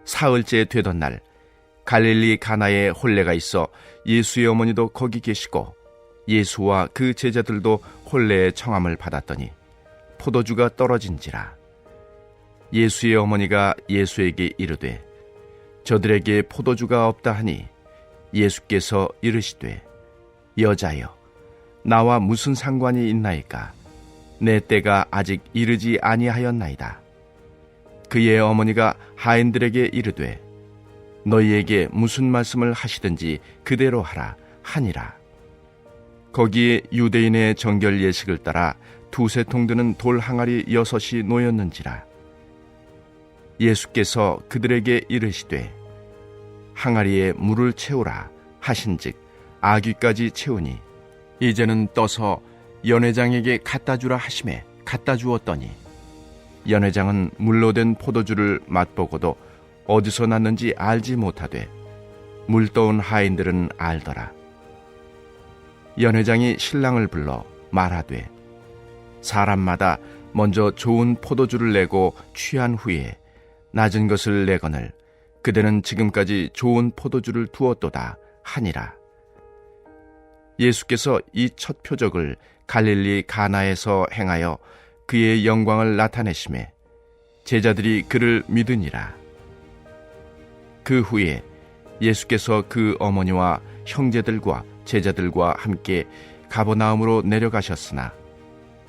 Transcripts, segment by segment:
사흘째 되던 날 갈릴리 가나에 혼례가 있어 예수의 어머니도 거기 계시고 예수와 그 제자들도 혼례의 청함을 받았더니 포도주가 떨어진지라. 예수의 어머니가 예수에게 이르되 저들에게 포도주가 없다 하니 예수께서 이르시되 여자여 나와 무슨 상관이 있나이까? 내 때가 아직 이르지 아니하였나이다. 그의 어머니가 하인들에게 이르되 너희에게 무슨 말씀을 하시든지 그대로 하라 하니라. 거기에 유대인의 정결 예식을 따라 두세 통 드는 돌 항아리 6이 놓였는지라. 예수께서 그들에게 이르시되 항아리에 물을 채우라 하신즉 아귀까지 채우니 이제는 떠서 연회장에게 갖다 주라 하시매 갖다 주었더니 연회장은 물로 된 포도주를 맛보고도 어디서 났는지 알지 못하되 물 떠온 하인들은 알더라. 연회장이 신랑을 불러 말하되 사람마다 먼저 좋은 포도주를 내고 취한 후에 낮은 것을 내거늘 그대는 지금까지 좋은 포도주를 두었도다 하니라. 예수께서 이 첫 표적을 갈릴리 가나에서 행하여 그의 영광을 나타내시매 제자들이 그를 믿으니라. 그 후에 예수께서 그 어머니와 형제들과 제자들과 함께 가버나움으로 내려가셨으나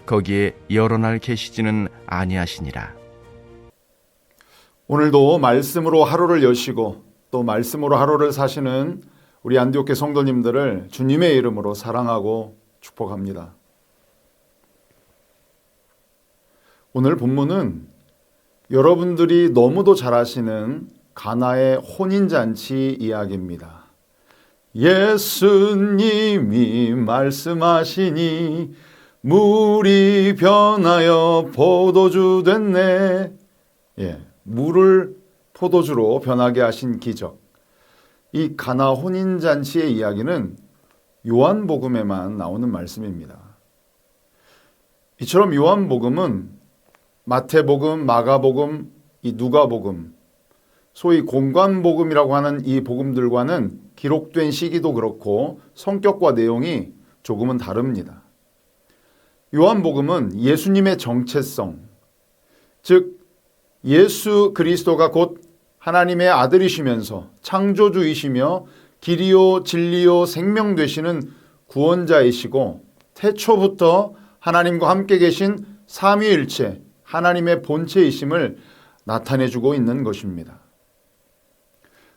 거기에 여러 날 계시지는 아니하시니라. 오늘도 말씀으로 하루를 여시고 또 말씀으로 하루를 사시는 우리 안디옥회 성도님들을 주님의 이름으로 사랑하고 축복합니다. 오늘 본문은 여러분들이 너무도 잘 아시는 가나의 혼인잔치 이야기입니다. 예수님이 말씀하시니 물이 변하여 포도주 됐네. 물을 포도주로 변하게 하신 기적. 이 가나 혼인잔치의 이야기는 요한복음에만 나오는 말씀입니다. 이처럼 요한복음은 마태복음, 마가복음, 이 누가복음, 소위 공관복음이라고 하는 이 복음들과는 기록된 시기도 그렇고 성격과 내용이 조금은 다릅니다. 요한복음은 예수님의 정체성, 즉 예수 그리스도가 곧 하나님의 아들이시면서 창조주이시며 길이요 진리요 생명 되시는 구원자이시고 태초부터 하나님과 함께 계신 삼위일체 하나님의 본체이심을 나타내주고 있는 것입니다.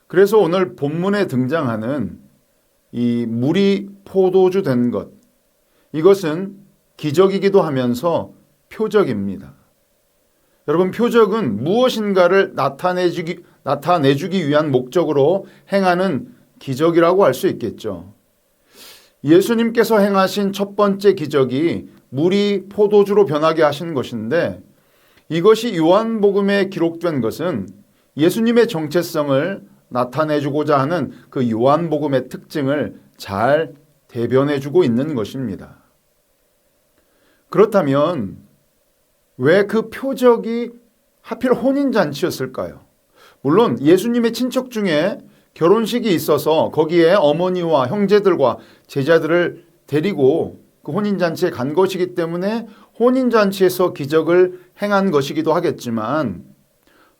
그래서 오늘 본문에 등장하는 이 물이 포도주 된 것, 이것은 기적이기도 하면서 표적입니다. 여러분, 표적은 무엇인가를 나타내주기 위한 목적으로 행하는 기적이라고 할 수 있겠죠. 예수님께서 행하신 첫 번째 기적이 물이 포도주로 변하게 하신 것인데 이것이 요한복음에 기록된 것은 예수님의 정체성을 나타내주고자 하는 그 요한복음의 특징을 잘 대변해주고 있는 것입니다. 그렇다면 왜 그 표적이 하필 혼인잔치였을까요? 물론 예수님의 친척 중에 결혼식이 있어서 거기에 어머니와 형제들과 제자들을 데리고 그 혼인잔치에 간 것이기 때문에 혼인잔치에서 기적을 행한 것이기도 하겠지만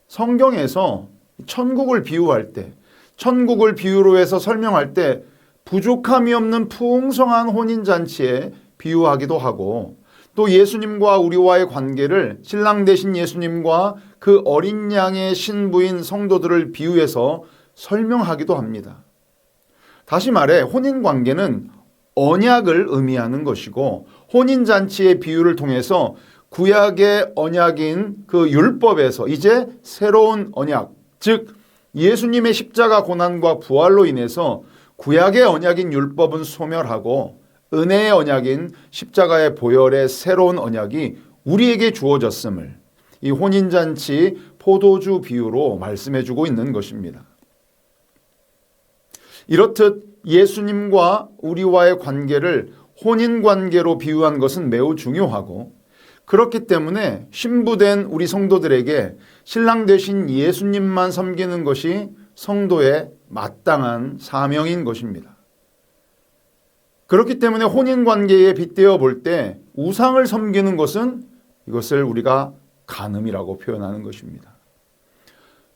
성경에서 천국을 비유할 때, 천국을 비유로 해서 설명할 때 부족함이 없는 풍성한 혼인잔치에 비유하기도 하고 또 예수님과 우리와의 관계를 신랑 되신 예수님과 그 어린 양의 신부인 성도들을 비유해서 설명하기도 합니다. 다시 말해 혼인관계는 언약을 의미하는 것이고 혼인잔치의 비유를 통해서 구약의 언약인 그 율법에서 이제 새로운 언약, 즉 예수님의 십자가 고난과 부활로 인해서 구약의 언약인 율법은 소멸하고 은혜의 언약인 십자가의 보혈의 새로운 언약이 우리에게 주어졌음을 이 혼인잔치 포도주 비유로 말씀해주고 있는 것입니다. 이렇듯 예수님과 우리와의 관계를 혼인관계로 비유한 것은 매우 중요하고 그렇기 때문에 신부된 우리 성도들에게 신랑 되신 예수님만 섬기는 것이 성도의 마땅한 사명인 것입니다. 그렇기 때문에 혼인관계에 빗대어 볼 때 우상을 섬기는 것은 이것을 우리가 간음이라고 표현하는 것입니다.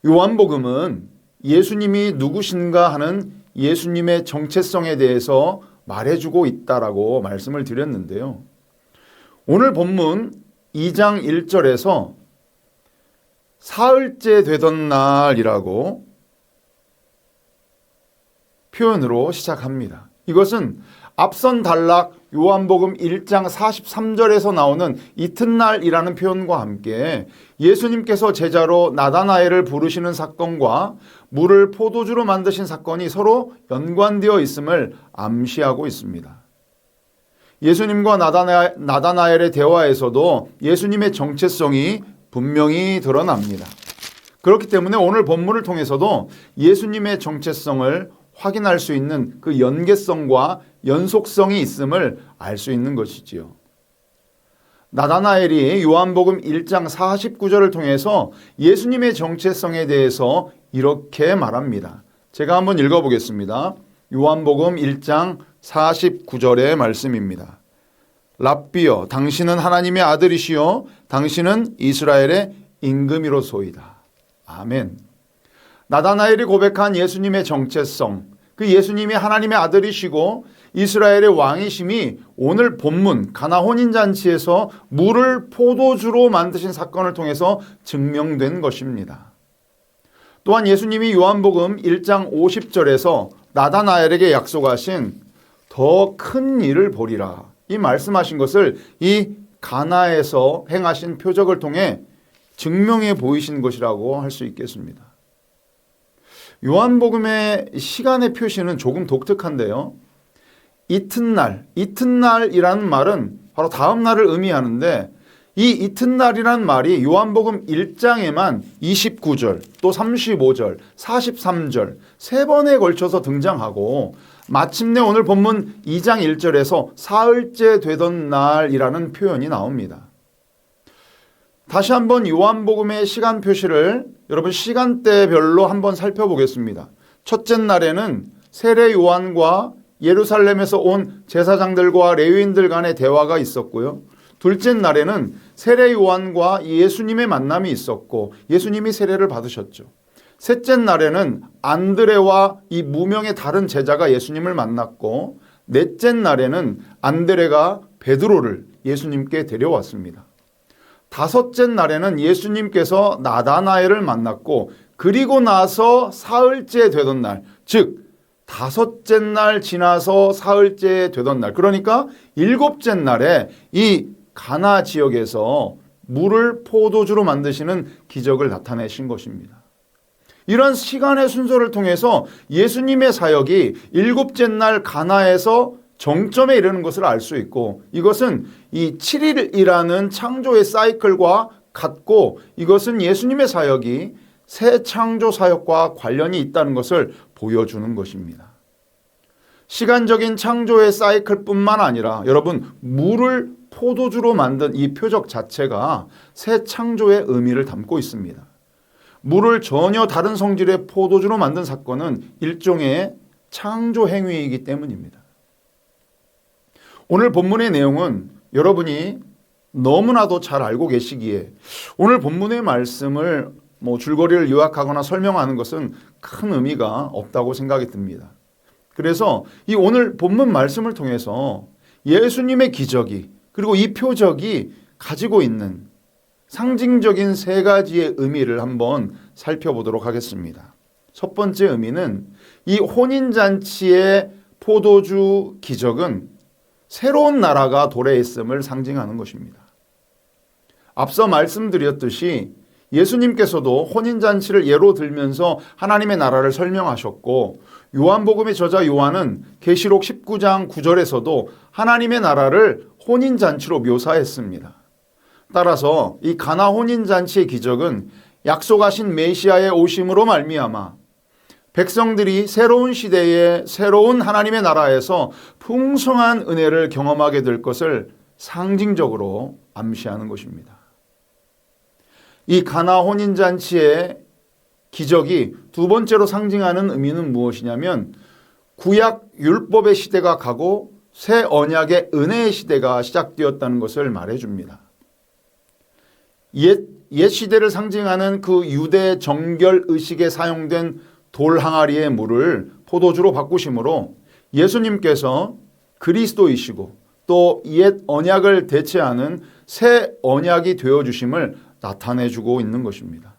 요한복음은 예수님이 누구신가 하는 예수님의 정체성에 대해서 말해주고 있다라고 말씀을 드렸는데요. 오늘 본문 2장 1절에서 사흘째 되던 날이라고 표현으로 시작합니다. 이것은 앞선 단락 요한복음 1장 43절에서 나오는 이튿날이라는 표현과 함께 예수님께서 제자로 나다나엘을 부르시는 사건과 물을 포도주로 만드신 사건이 서로 연관되어 있음을 암시하고 있습니다. 예수님과 나다나엘의 대화에서도 예수님의 정체성이 분명히 드러납니다. 그렇기 때문에 오늘 본문을 통해서도 예수님의 정체성을 확인할 수 있는 그 연계성과 연속성이 있음을 알 수 있는 것이지요. 나다나엘이 요한복음 1장 49절을 통해서 예수님의 정체성에 대해서 이렇게 말합니다. 제가 한번 읽어보겠습니다. 요한복음 1장 49절의 말씀입니다. 랍비여, 당신은 하나님의 아들이시요 당신은 이스라엘의 임금이로소이다. 아멘. 나다나엘이 고백한 예수님의 정체성, 그 예수님이 하나님의 아들이시고 이스라엘의 왕이심이 오늘 본문 가나 혼인잔치에서 물을 포도주로 만드신 사건을 통해서 증명된 것입니다. 또한 예수님이 요한복음 1장 50절에서 나다나엘에게 약속하신 더 큰 일을 보리라, 이 말씀하신 것을 이 가나에서 행하신 표적을 통해 증명해 보이신 것이라고 할 수 있겠습니다. 요한복음의 시간의 표시는 조금 독특한데요. 이튿날이라는 말은 바로 다음 날을 의미하는데 이 이튿날이라는 말이 요한복음 1장에만 29절, 또 35절, 43절 세 번에 걸쳐서 등장하고 마침내 오늘 본문 2장 1절에서 사흘째 되던 날이라는 표현이 나옵니다. 다시 한번 요한복음의 시간 표시를 여러분 시간대별로 한번 살펴보겠습니다. 첫째 날에는 세례 요한과 예루살렘에서 온 제사장들과 레위인들 간의 대화가 있었고요. 둘째 날에는 세례 요한과 예수님의 만남이 있었고 예수님이 세례를 받으셨죠. 셋째 날에는 안드레와 이 무명의 다른 제자가 예수님을 만났고 넷째 날에는 안드레가 베드로를 예수님께 데려왔습니다. 다섯째 날에는 예수님께서 나다나엘을 만났고 그리고 나서 사흘째 되던 날, 즉 다섯째 날 지나서 사흘째 되던 날, 그러니까 일곱째 날에 이 가나 지역에서 물을 포도주로 만드시는 기적을 나타내신 것입니다. 이런 시간의 순서를 통해서 예수님의 사역이 일곱째 날 가나에서 정점에 이르는 것을 알 수 있고 이것은 이 7일이라는 창조의 사이클과 같고 이것은 예수님의 사역이 새 창조 사역과 관련이 있다는 것을 보여주는 것입니다. 시간적인 창조의 사이클뿐만 아니라 여러분 물을 포도주로 만든 이 표적 자체가 새 창조의 의미를 담고 있습니다. 물을 전혀 다른 성질의 포도주로 만든 사건은 일종의 창조 행위이기 때문입니다. 오늘 본문의 내용은 여러분이 너무나도 잘 알고 계시기에 오늘 본문의 말씀을 줄거리를 요약하거나 설명하는 것은 큰 의미가 없다고 생각이 듭니다. 그래서 이 오늘 본문 말씀을 통해서 예수님의 기적이 그리고 이 표적이 가지고 있는 상징적인 세 가지의 의미를 한번 살펴보도록 하겠습니다. 첫 번째 의미는 이 혼인잔치의 포도주 기적은 새로운 나라가 도래했음을 상징하는 것입니다. 앞서 말씀드렸듯이 예수님께서도 혼인잔치를 예로 들면서 하나님의 나라를 설명하셨고 요한복음의 저자 요한은 계시록 19장 9절에서도 하나님의 나라를 혼인잔치로 묘사했습니다. 따라서 이 가나 혼인잔치의 기적은 약속하신 메시아의 오심으로 말미암아 백성들이 새로운 시대에 새로운 하나님의 나라에서 풍성한 은혜를 경험하게 될 것을 상징적으로 암시하는 것입니다. 이 가나 혼인잔치의 기적이 두 번째로 상징하는 의미는 무엇이냐면 구약 율법의 시대가 가고 새 언약의 은혜의 시대가 시작되었다는 것을 말해줍니다. 옛 시대를 상징하는 그 유대 정결 의식에 사용된 돌 항아리의 물을 포도주로 바꾸심으로 예수님께서 그리스도이시고 또 옛 언약을 대체하는 새 언약이 되어주심을 나타내주고 있는 것입니다.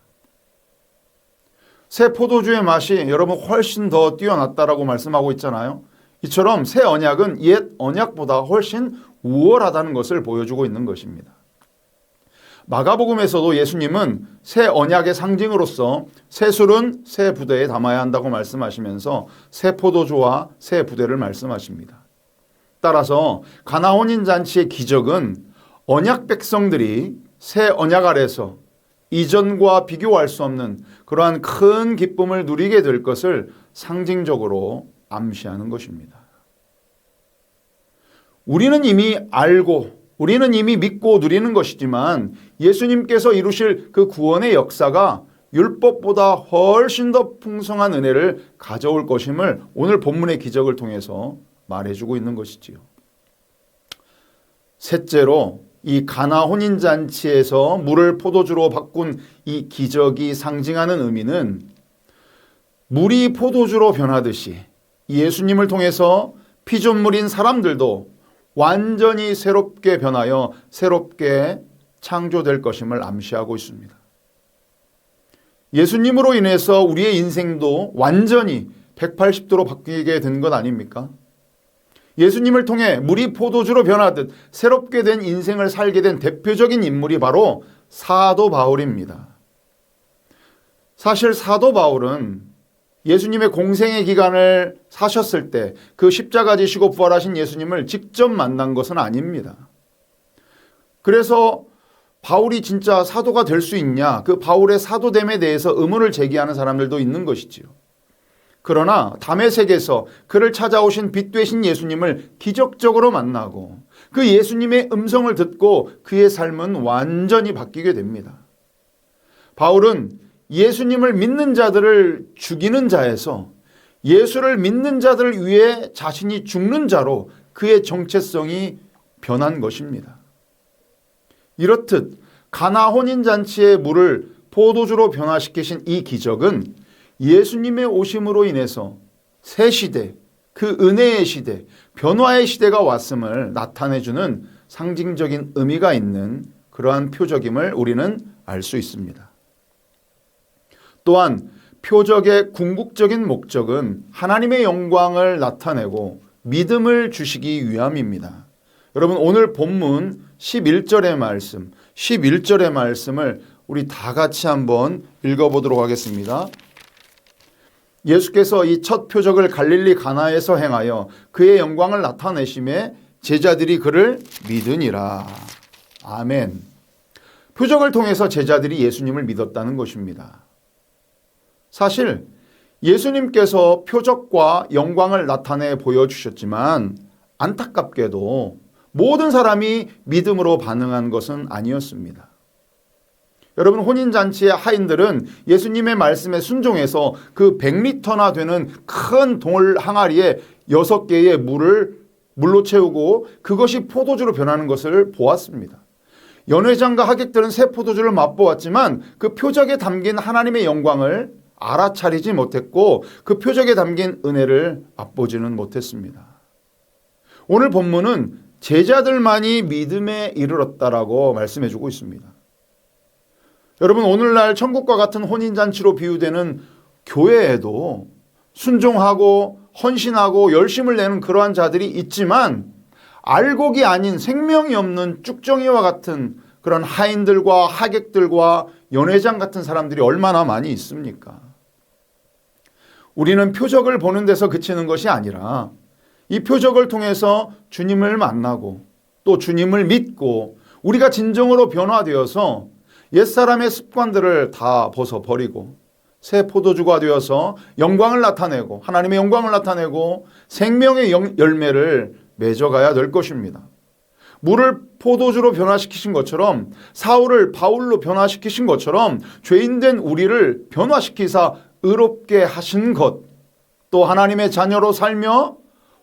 새 포도주의 맛이 여러분 훨씬 더 뛰어났다라고 말씀하고 있잖아요. 이처럼 새 언약은 옛 언약보다 훨씬 우월하다는 것을 보여주고 있는 것입니다. 마가복음에서도 예수님은 새 언약의 상징으로서 새 술은 새 부대에 담아야 한다고 말씀하시면서 새 포도주와 새 부대를 말씀하십니다. 따라서 가나 혼인잔치의 기적은 언약 백성들이 새 언약 아래서 이전과 비교할 수 없는 그러한 큰 기쁨을 누리게 될 것을 상징적으로 암시하는 것입니다. 우리는 이미 알고 우리는 이미 믿고 누리는 것이지만 예수님께서 이루실 그 구원의 역사가 율법보다 훨씬 더 풍성한 은혜를 가져올 것임을 오늘 본문의 기적을 통해서 말해주고 있는 것이지요. 셋째로 이 가나 혼인잔치에서 물을 포도주로 바꾼 이 기적이 상징하는 의미는 물이 포도주로 변하듯이 예수님을 통해서 피조물인 사람들도 완전히 새롭게 변하여 새롭게 창조될 것임을 암시하고 있습니다. 예수님으로 인해서 우리의 인생도 완전히 180도로 바뀌게 된 것 아닙니까? 예수님을 통해 물이 포도주로 변하듯 새롭게 된 인생을 살게 된 대표적인 인물이 바로 사도 바울입니다. 사실 사도 바울은 예수님의 공생의 기간을 사셨을 때 그 십자가 지시고 부활하신 예수님을 직접 만난 것은 아닙니다. 그래서 바울이 진짜 사도가 될 수 있냐? 그 바울의 사도됨에 대해서 의문을 제기하는 사람들도 있는 것이지요. 그러나 다메섹에서 그를 찾아오신 빛 되신 예수님을 기적적으로 만나고 그 예수님의 음성을 듣고 그의 삶은 완전히 바뀌게 됩니다. 바울은 예수님을 믿는 자들을 죽이는 자에서 예수를 믿는 자들을 위해 자신이 죽는 자로 그의 정체성이 변한 것입니다. 이렇듯 가나 혼인잔치의 물을 포도주로 변화시키신 이 기적은 예수님의 오심으로 인해서 새 시대, 그 은혜의 시대, 변화의 시대가 왔음을 나타내주는 상징적인 의미가 있는 그러한 표적임을 우리는 알 수 있습니다. 또한 표적의 궁극적인 목적은 하나님의 영광을 나타내고 믿음을 주시기 위함입니다. 여러분 오늘 본문 11절의 말씀을 우리 다 같이 한번 읽어보도록 하겠습니다. 예수께서 이 첫 표적을 갈릴리 가나에서 행하여 그의 영광을 나타내심에 제자들이 그를 믿으니라. 아멘. 표적을 통해서 제자들이 예수님을 믿었다는 것입니다. 사실 예수님께서 표적과 영광을 나타내 보여주셨지만 안타깝게도 모든 사람이 믿음으로 반응한 것은 아니었습니다. 여러분 혼인잔치의 하인들은 예수님의 말씀에 순종해서 그 100리터나 되는 큰 돌 항아리에 6개의 물로 채우고 그것이 포도주로 변하는 것을 보았습니다. 연회장과 하객들은 새 포도주를 맛보았지만 그 표적에 담긴 하나님의 영광을 알아차리지 못했고 그 표적에 담긴 은혜를 맛보지는 못했습니다. 오늘 본문은 제자들만이 믿음에 이르렀다라고 말씀해주고 있습니다. 여러분 오늘날 천국과 같은 혼인잔치로 비유되는 교회에도 순종하고 헌신하고 열심을 내는 그러한 자들이 있지만 알곡이 아닌 생명이 없는 쭉정이와 같은 그런 하인들과 하객들과 연회장 같은 사람들이 얼마나 많이 있습니까? 우리는 표적을 보는 데서 그치는 것이 아니라 이 표적을 통해서 주님을 만나고 또 주님을 믿고 우리가 진정으로 변화되어서 옛사람의 습관들을 다 벗어버리고 새 포도주가 되어서 영광을 나타내고 하나님의 영광을 나타내고 생명의 열매를 맺어가야 될 것입니다. 물을 포도주로 변화시키신 것처럼, 사울을 바울로 변화시키신 것처럼 죄인된 우리를 변화시키사 의롭게 하신 것, 또 하나님의 자녀로 살며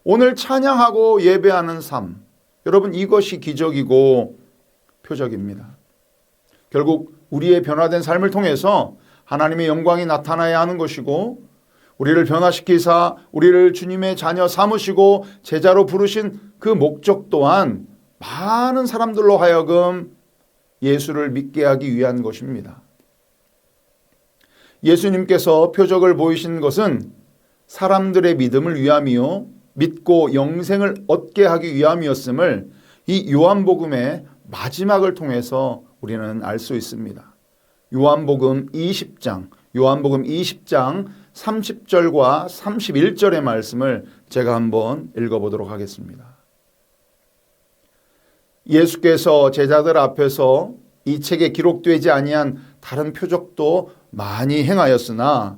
오늘 찬양하고 예배하는 삶, 여러분 이것이 기적이고 표적입니다. 결국 우리의 변화된 삶을 통해서 하나님의 영광이 나타나야 하는 것이고, 우리를 변화시키사 우리를 주님의 자녀 삼으시고 제자로 부르신 그 목적 또한 많은 사람들로 하여금 예수를 믿게 하기 위한 것입니다. 예수님께서 표적을 보이신 것은 사람들의 믿음을 위함이요 믿고 영생을 얻게 하기 위함이었음을 이 요한복음의 마지막을 통해서 우리는 알 수 있습니다. 요한복음 20장 30절과 31절의 말씀을 제가 한번 읽어보도록 하겠습니다. 예수께서 제자들 앞에서 이 책에 기록되지 아니한 다른 표적도 많이 행하였으나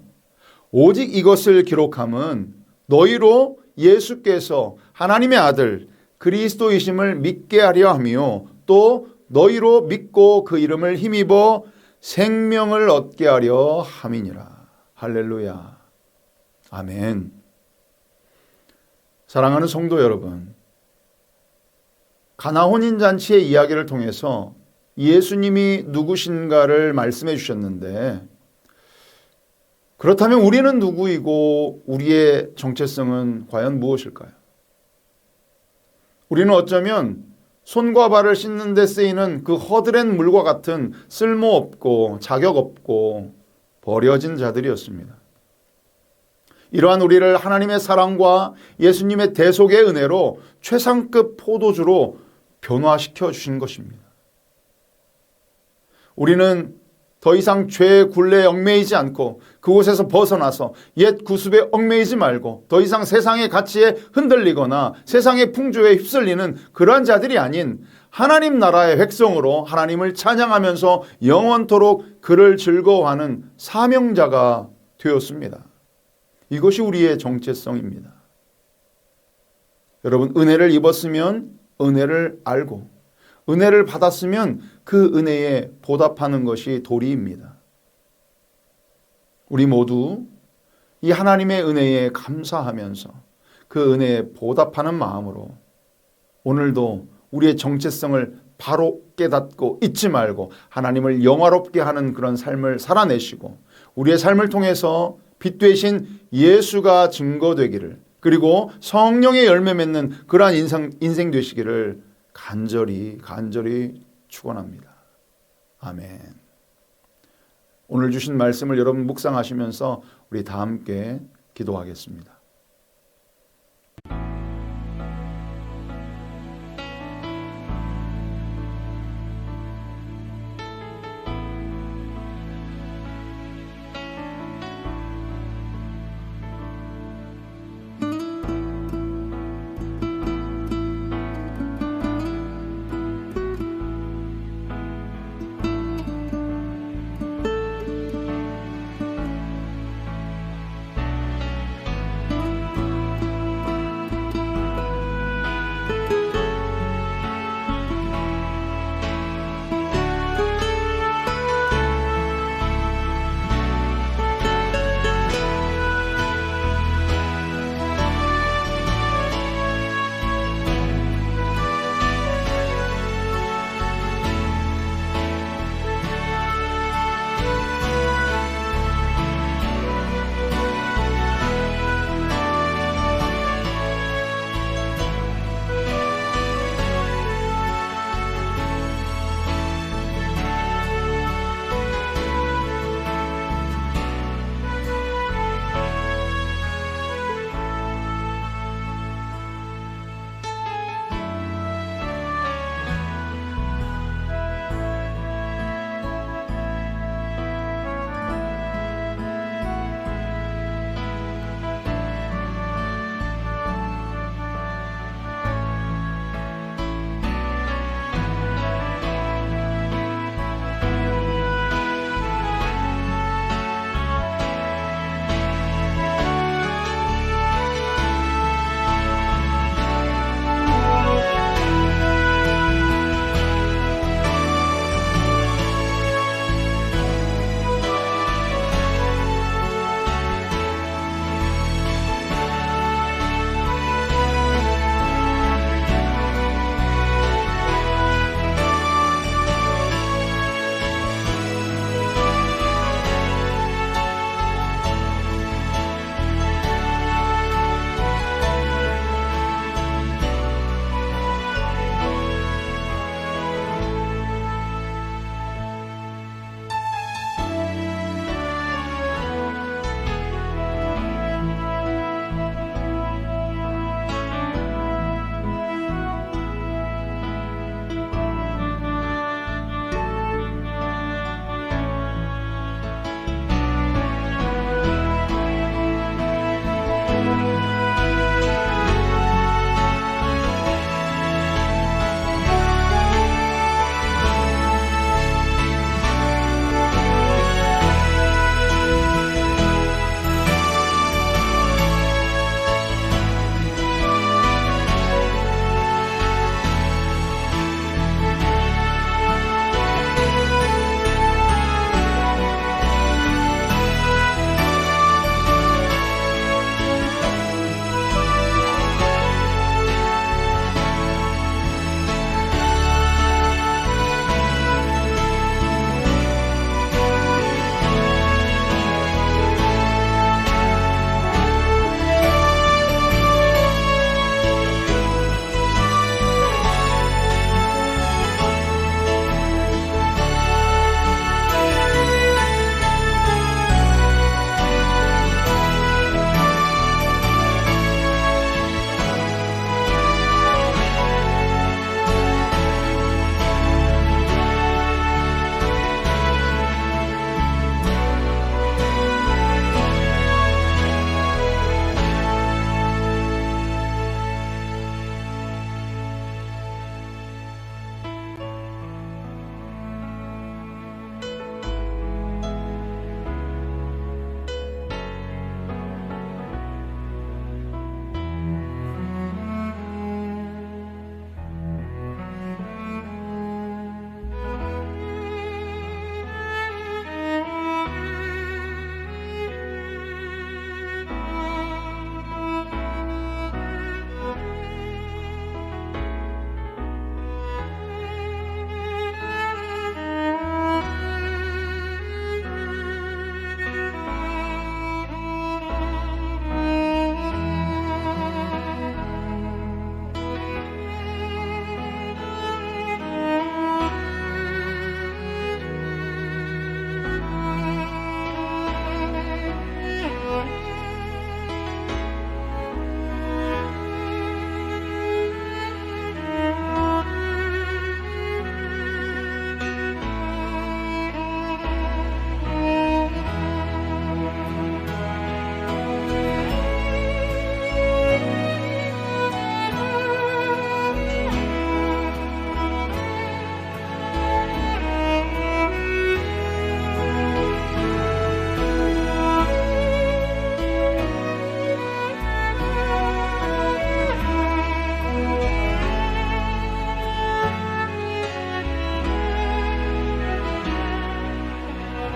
오직 이것을 기록함은 너희로 예수께서 하나님의 아들 그리스도이심을 믿게 하려 하며 또 너희로 믿고 그 이름을 힘입어 생명을 얻게 하려 함이니라. 할렐루야. 아멘. 사랑하는 성도 여러분, 가나 혼인잔치의 이야기를 통해서 예수님이 누구신가를 말씀해 주셨는데, 그렇다면 우리는 누구이고 우리의 정체성은 과연 무엇일까요? 우리는 어쩌면 손과 발을 씻는 데 쓰이는 그 허드렛 물과 같은 쓸모없고 자격 없고 버려진 자들이었습니다. 이러한 우리를 하나님의 사랑과 예수님의 대속의 은혜로 최상급 포도주로 변화시켜 주신 것입니다. 우리는 더 이상 죄의 굴레에 얽매이지 않고 그곳에서 벗어나서 옛 구습에 얽매이지 말고 더 이상 세상의 가치에 흔들리거나 세상의 풍조에 휩쓸리는 그러한 자들이 아닌 하나님 나라의 백성으로 하나님을 찬양하면서 영원토록 그를 즐거워하는 사명자가 되었습니다. 이것이 우리의 정체성입니다. 여러분, 은혜를 입었으면 은혜를 알고 은혜를 받았으면 그 은혜에 보답하는 것이 도리입니다. 우리 모두 이 하나님의 은혜에 감사하면서 그 은혜에 보답하는 마음으로 오늘도 우리의 정체성을 바로 깨닫고 잊지 말고 하나님을 영화롭게 하는 그런 삶을 살아내시고 우리의 삶을 통해서 빛 되신 예수가 증거되기를, 그리고 성령의 열매 맺는 그러한 인생 되시기를 간절히 축원합니다. 아멘. 오늘 주신 말씀을 여러분 묵상하시면서 우리 다 함께 기도하겠습니다.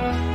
감사합니다.